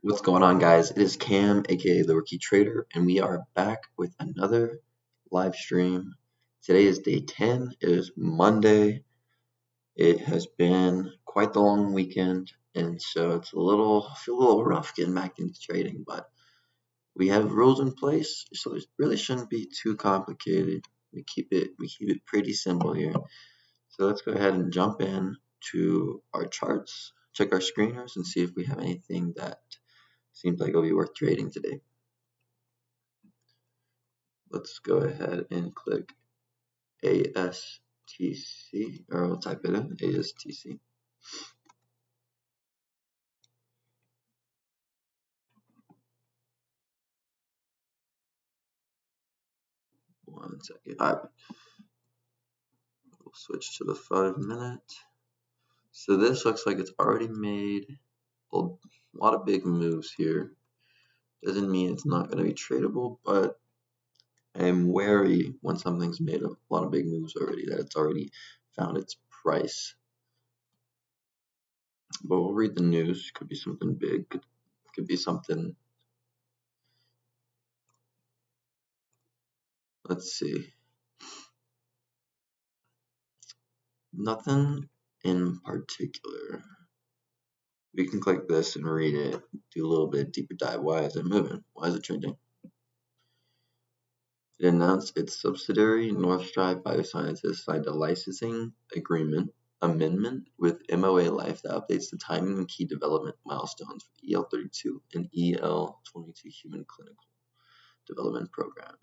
What's going on, guys? It is Cam, aka the Rookie Trader, and we are back with another live stream. Today is day 10. It is Monday. It has been quite the long weekend, and so it's I feel a little rough getting back into trading, but we have rules in place, so it really shouldn't be too complicated. We keep it pretty simple here. So let's go ahead and jump in to our charts, check our screeners, and see if we have anything that seems like it'll be worth trading today. Let's go ahead and click ASTC, or I'll type it in, ASTC. One second. All right. We'll switch to the 5-minute. So this looks like it's already made a lot of big moves here. Doesn't mean it's not going to be tradable, but I'm wary when something's made a lot of big moves already, that it's already found its price. But we'll read the news. Could be something big. Could be something. Let's see. Nothing in particular. We can click this and read it, do a little bit deeper dive. Why is it moving? Why is it trending? It announced its subsidiary, Northstrive Biosciences, signed a licensing amendment with MOA Life that updates the timing and key development milestones for EL32 and EL22 human clinical development program.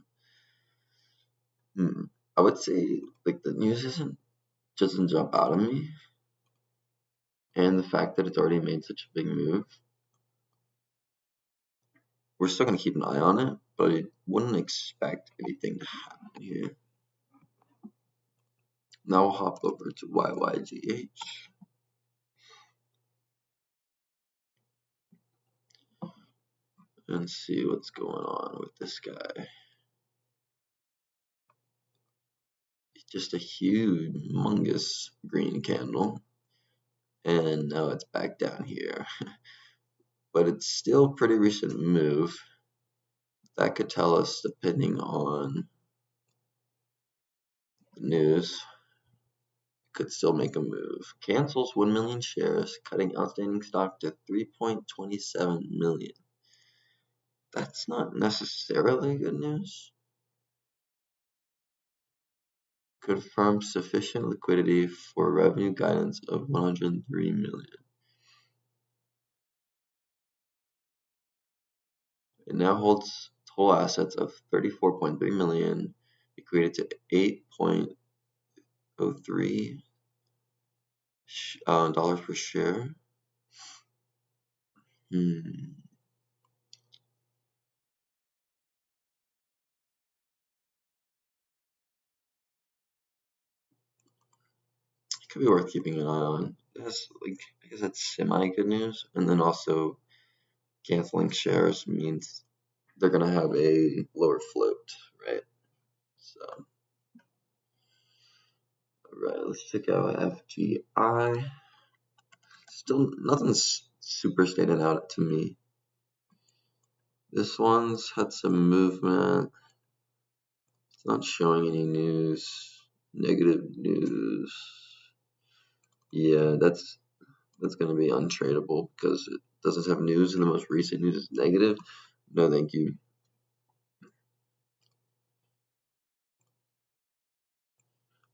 I would say like the news doesn't jump out at me, and the fact that it's already made such a big move, we're still going to keep an eye on it, but I wouldn't expect anything to happen here. Now we'll hop over to YYGH. And see what's going on with this guy. It's just a humongous green candle. And now it's back down here. But it's still a pretty recent move. That could tell us, depending on the news, could still make a move. Cancels 1 million shares, cutting outstanding stock to 3.27 million. That's not necessarily good news. Confirms sufficient liquidity for revenue guidance of 103 million. It now holds total assets of 34.3 million, equated to 8.03 dollars per share. It could be worth keeping an eye on. That's I guess that's semi good news, and then also canceling shares means they're gonna have a lower float, right? So, all right, let's check out FGI. Still, nothing's super standing out to me. This one's had some movement. It's not showing any news. Negative news. Yeah, that's going to be untradeable because it doesn't have news, and the most recent news is negative. No, thank you.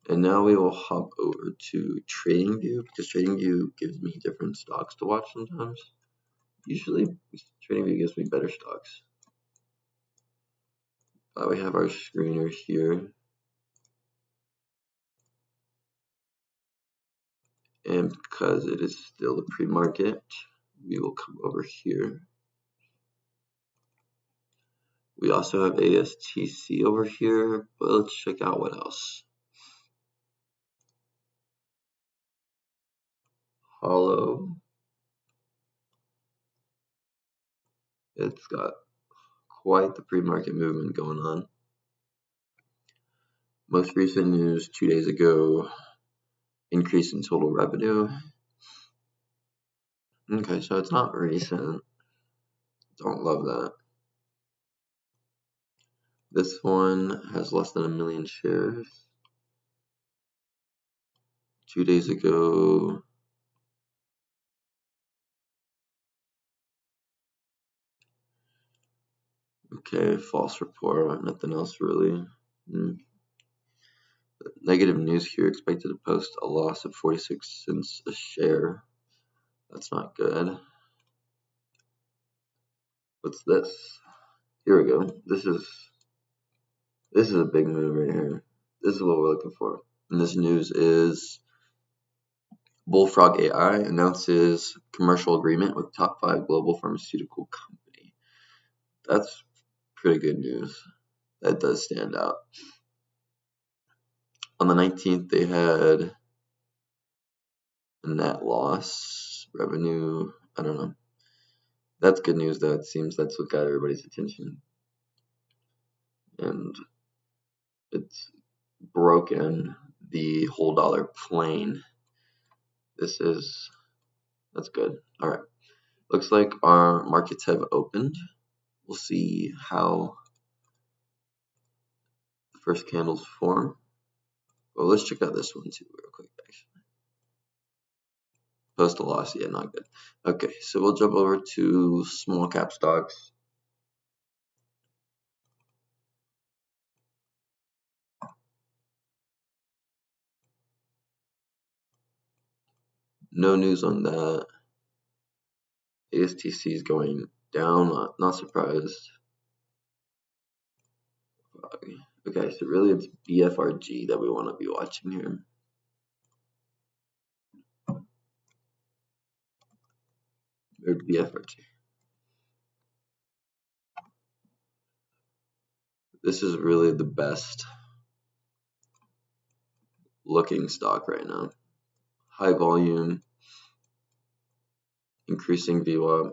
And now we will hop over to TradingView, because TradingView gives me different stocks to watch sometimes. Usually, TradingView gives me better stocks. We have our screener here. And because it is still the pre-market, we will come over here. We also have ASTC over here, but let's check out what else. Hollow. It's got quite the pre-market movement going on. Most recent news 2 days ago, increase in total revenue. Okay, so it's not recent. Don't love that. This one has less than 1 million shares. 2 days ago, okay, false report, nothing else really. Negative news here, expected to post a loss of 46 cents a share. That's not good. What's this? Here we go. This is a big move right here. This is what we're looking for. And this news is Bullfrog AI announces commercial agreement with top 5 global pharmaceutical company. That's pretty good news. That does stand out. On the 19th, they had a net loss, revenue, I don't know. That's good news though. It seems that's what got everybody's attention. And it's broken the whole dollar plane. That's good. All right. Looks like our markets have opened. We'll see how the first candles form. Well, let's check out this one too real quick, actually. Post a loss, yeah, not good. Okay, so we'll jump over to small cap stocks. No news on that. ASTC is going down, not surprised. Okay, so really it's BFRG that we want to be watching here. Or BFRG. This is really the best looking stock right now. High volume, increasing VWAP.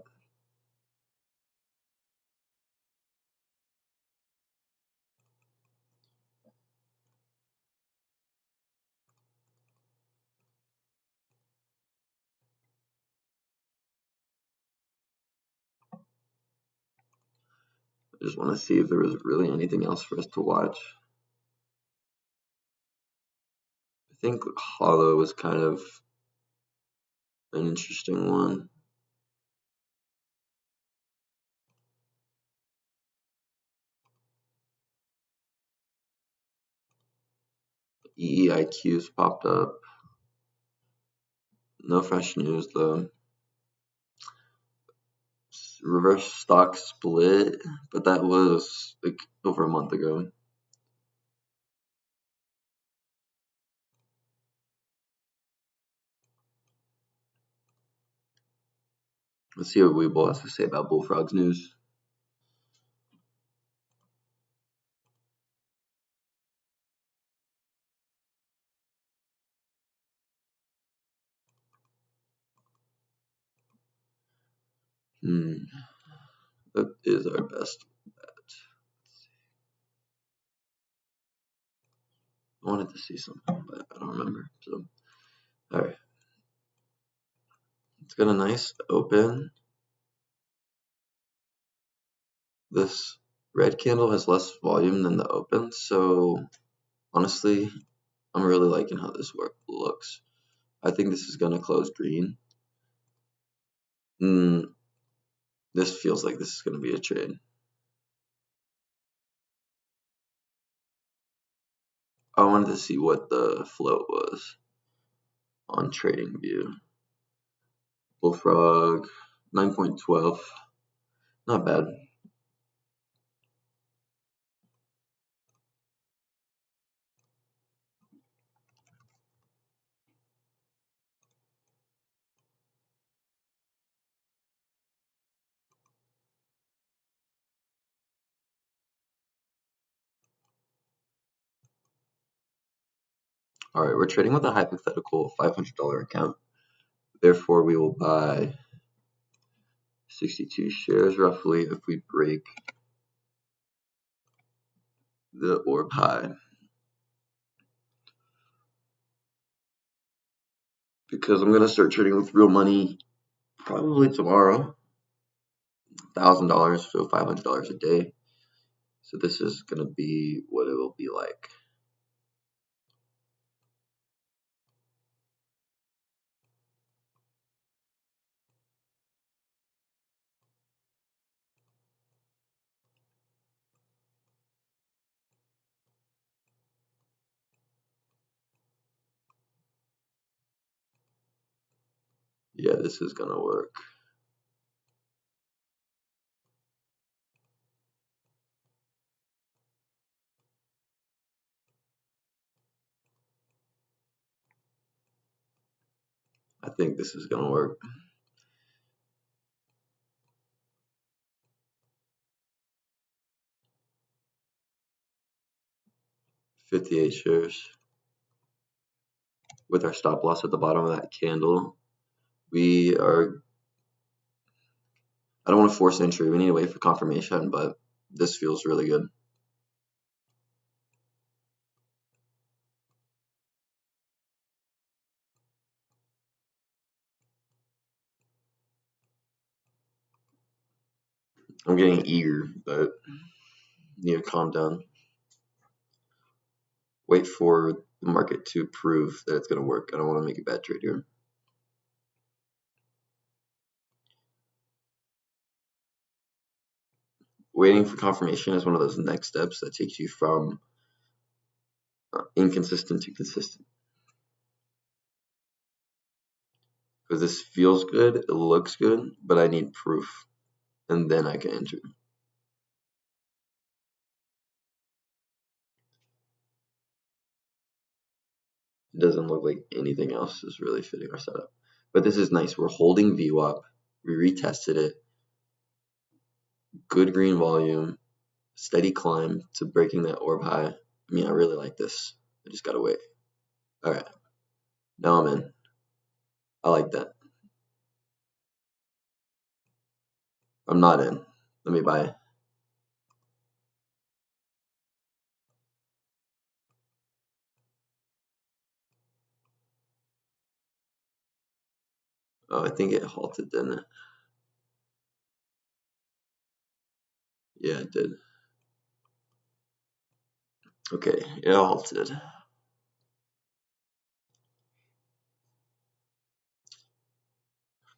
I just want to see if there was really anything else for us to watch. I think Hollow was kind of an interesting one. EEIQs popped up. No fresh news though. Reverse stock split, but that was like over a month ago. Let's see what Weeble has to say about Bullfrog's news. That is our best bet. I wanted to see something, but I don't remember. So, all right. It's got a nice open. This red candle has less volume than the open, so honestly, I'm really liking how this looks. I think this is going to close green. This feels like this is going to be a trade. I wanted to see what the float was on TradingView. Bullfrog 9.12, not bad. All right, we're trading with a hypothetical $500 account. Therefore, we will buy 62 shares roughly if we break the orb high. Because I'm going to start trading with real money probably tomorrow. $1,000, so $500 a day. So this is going to be what it will be like. Yeah, this is going to work. I think this is going to work. $58 shares with our stop loss at the bottom of that candle. We are, I don't want to force entry. We need to wait for confirmation, but this feels really good. I'm getting eager, but need to calm down. Wait for the market to prove that it's going to work. I don't want to make a bad trade here. Waiting for confirmation is one of those next steps that takes you from inconsistent to consistent. Because this feels good, it looks good, but I need proof, and then I can enter. It doesn't look like anything else is really fitting our setup. But this is nice. We're holding VWAP. We retested it. Good green volume. Steady climb to breaking that orb high. I mean, I really like this. I just gotta wait. All right. Now I'm in. I like that. I'm not in. Let me buy. Oh, I think it halted, didn't it? Yeah, it did. Okay, it halted.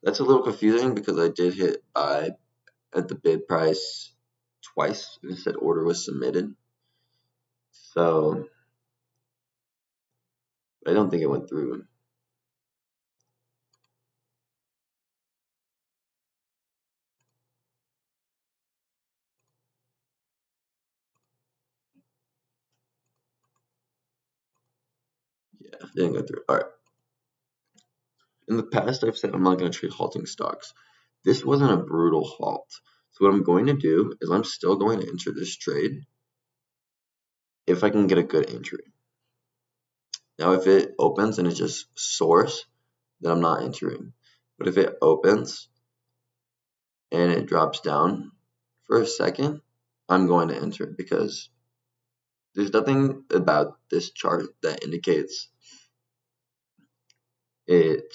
That's a little confusing because I did hit buy at the bid price twice. It said order was submitted. So I don't think it went through. Yeah, it didn't go through. All right. In the past, I've said I'm not going to trade halting stocks. This wasn't a brutal halt. So what I'm going to do is I'm still going to enter this trade if I can get a good entry. Now, if it opens and it just soars, then I'm not entering. But if it opens and it drops down for a second, I'm going to enter because there's nothing about this chart that indicates it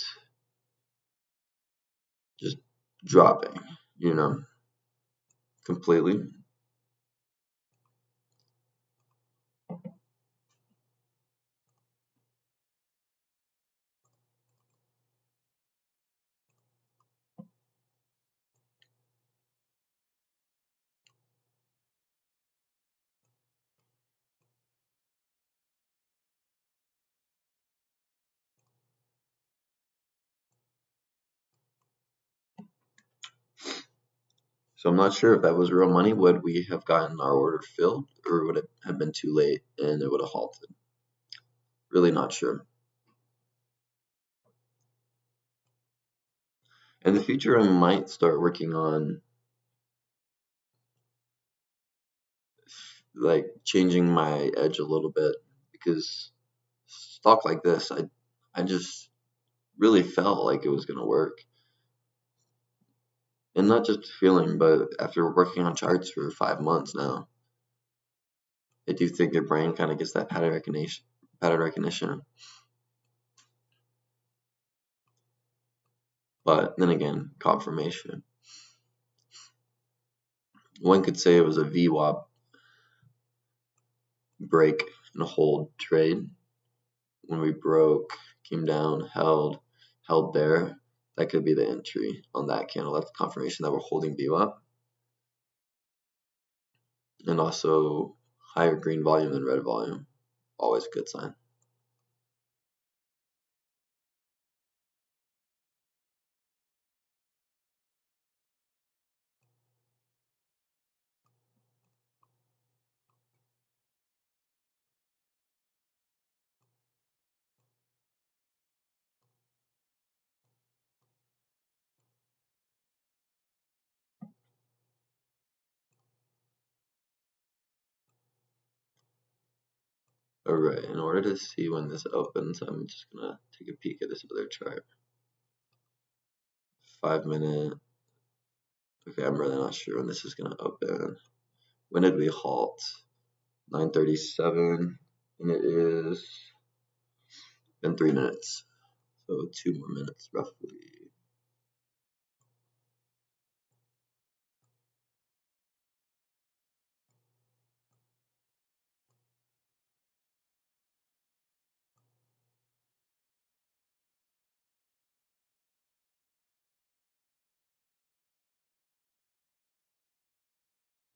just dropping, completely. So I'm not sure if that was real money. Would we have gotten our order filled, or would it have been too late and it would have halted? Really not sure. In the future, I might start working on like changing my edge a little bit because stock like this, I just really felt like it was gonna work, and not just feeling, but after working on charts for 5 months now, I do think your brain kind of gets that pattern recognition. But then again, confirmation. One could say it was a VWAP break and hold trade. When we broke, came down, held there, that could be the entry on that candle. That's confirmation that we're holding VWAP. And also higher green volume than red volume. Always a good sign. Alright, in order to see when this opens, I'm just gonna take a peek at this other chart. 5 minute. Okay, I'm really not sure when this is gonna open. When did we halt? 9:37, and it is been 3 minutes. So 2 more minutes roughly.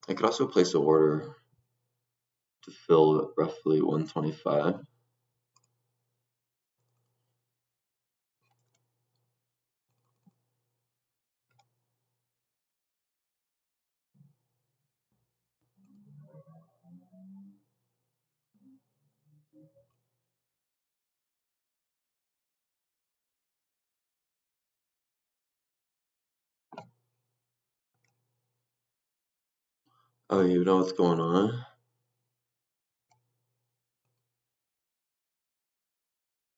I could also place an order to fill roughly 125. Oh, you know what's going on?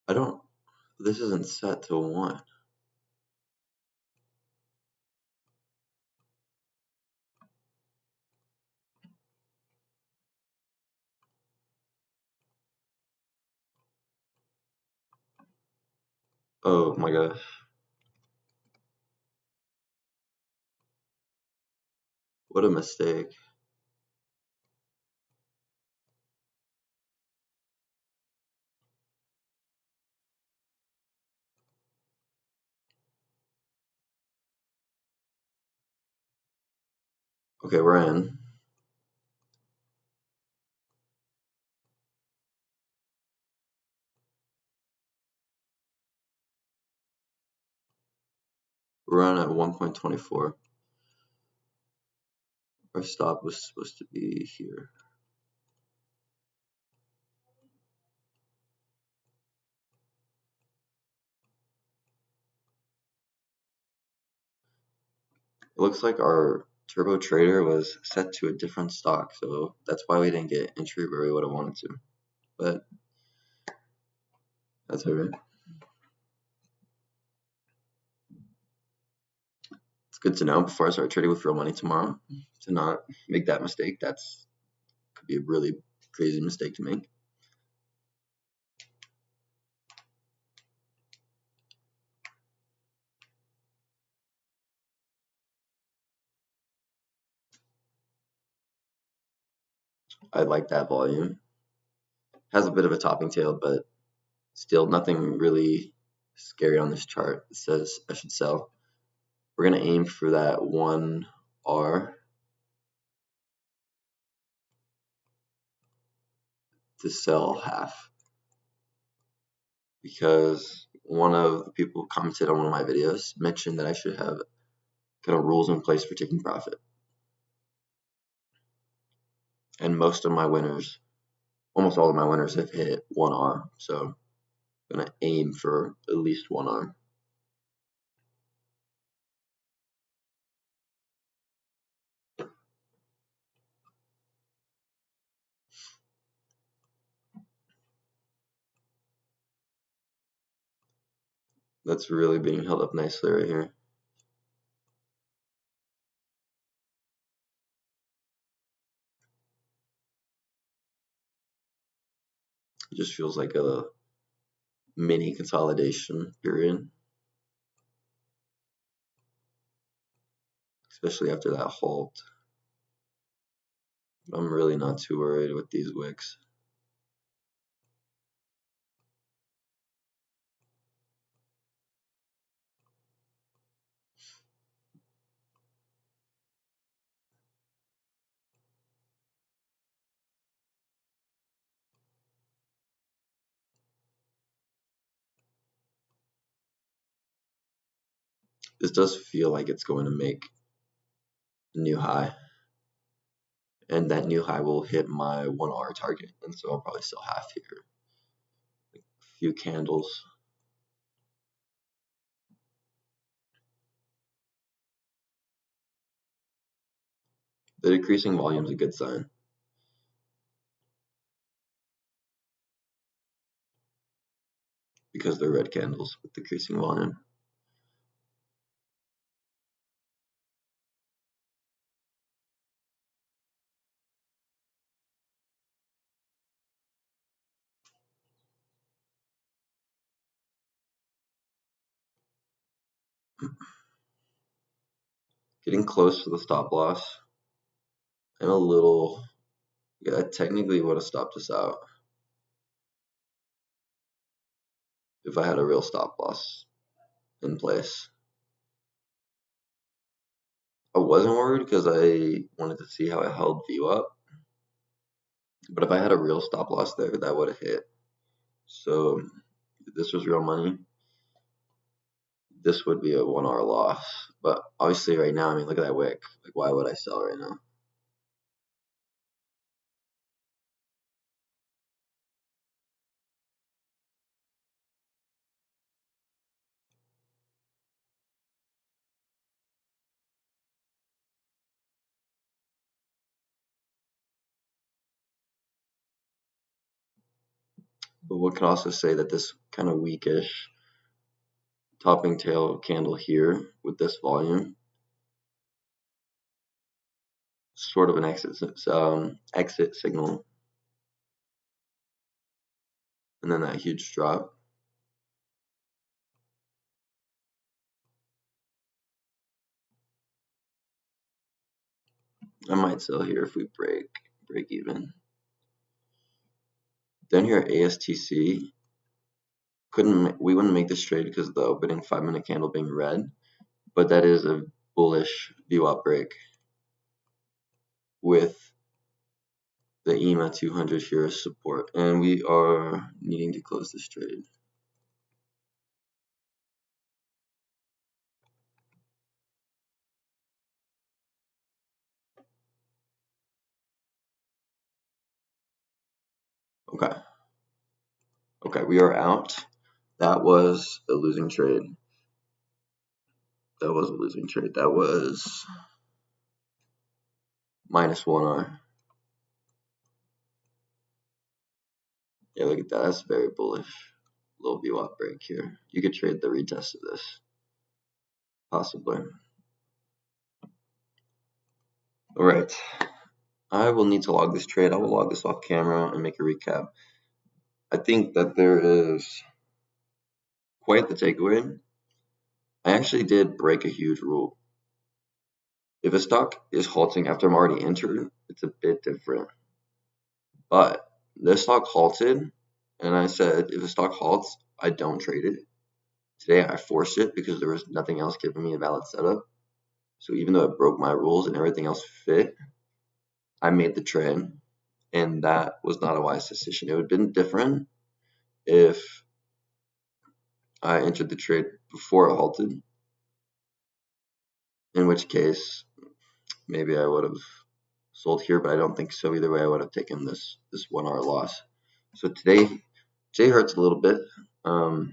I don't, this isn't set to 1. Oh my gosh. What a mistake. Okay, we're in. We're on at 1.24. Our stop was supposed to be here. It looks like our turbo trader was set to a different stock, so that's why we didn't get entry where we would have wanted to. But that's alright. It's good to know before I start trading with real money tomorrow to not make that mistake. That's could be a really crazy mistake to make. I like that volume. Has a bit of a topping tail, but still nothing really scary on this chart. It says I should sell. We're gonna aim for that 1R to sell half, because one of the people who commented on one of my videos mentioned that I should have kind of rules in place for taking profit. And most of my winners, almost all of my winners have hit 1R, so I'm gonna aim for at least 1R. That's really being held up nicely right here. It just feels like a mini consolidation period, especially after that halt. I'm really not too worried with these wicks. This does feel like it's going to make a new high, and that new high will hit my 1 hour target, and so I'll probably sell half here. A few candles. The decreasing volume is a good sign because they're red candles with decreasing volume. Getting close to the stop loss. And a little, yeah, that technically would have stopped us out if I had a real stop loss in place. I wasn't worried because I wanted to see how it held view up, but if I had a real stop loss there, that would have hit. So if this was real money, this would be a 1 hour loss. But obviously right now, I mean, look at that wick. Like, why would I sell right now? But one could also say that this kind of weakish topping tail candle here with this volume, sort of an exit signal, and then that huge drop. I might sell here if we break even. Then here at ASTC, we wouldn't make this trade because of the opening 5-minute candle being red, but that is a bullish VWAP break with the EMA 200 here as support, and we are needing to close this trade. Okay, we are out. That was a losing trade. That was minus 1R. Yeah, look at that. That's very bullish. Little VWAP break here. You could trade the retest of this, possibly. All right. I will need to log this trade. I will log this off camera and make a recap. I think that there is quite the takeaway. I actually did break a huge rule. If a stock is halting after I'm already entered, it's a bit different. But this stock halted, and I said if a stock halts, I don't trade it. Today I forced it because there was nothing else giving me a valid setup. So even though it broke my rules and everything else fit, I made the trade, and that was not a wise decision. It would have been different if I entered the trade before it halted, in which case maybe I would have sold here, but I don't think so. Either way, I would have taken this 1 hour loss. So today hurts a little bit, but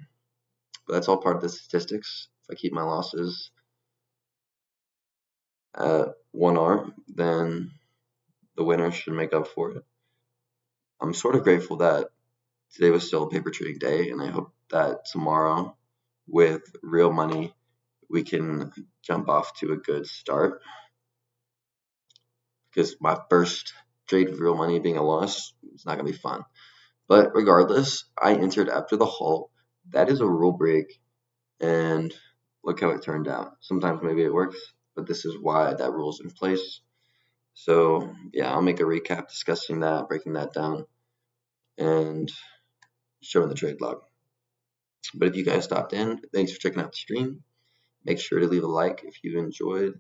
that's all part of the statistics. If I keep my losses at 1 hour, then the winner should make up for it. I'm sort of grateful that today was still a paper trading day, and I hope that tomorrow, with real money, we can jump off to a good start. Because my first trade with real money being a loss, it's not going to be fun. But regardless, I entered after the halt. That is a rule break, and look how it turned out. Sometimes maybe it works, but this is why that rule is in place. So yeah, I'll make a recap discussing that, breaking that down, and showing the trade log. But if you guys stopped in, thanks for checking out the stream. Make sure to leave a like if you enjoyed,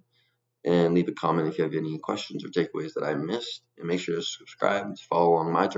and leave a comment if you have any questions or takeaways that I missed. And make sure to subscribe to follow along my journey.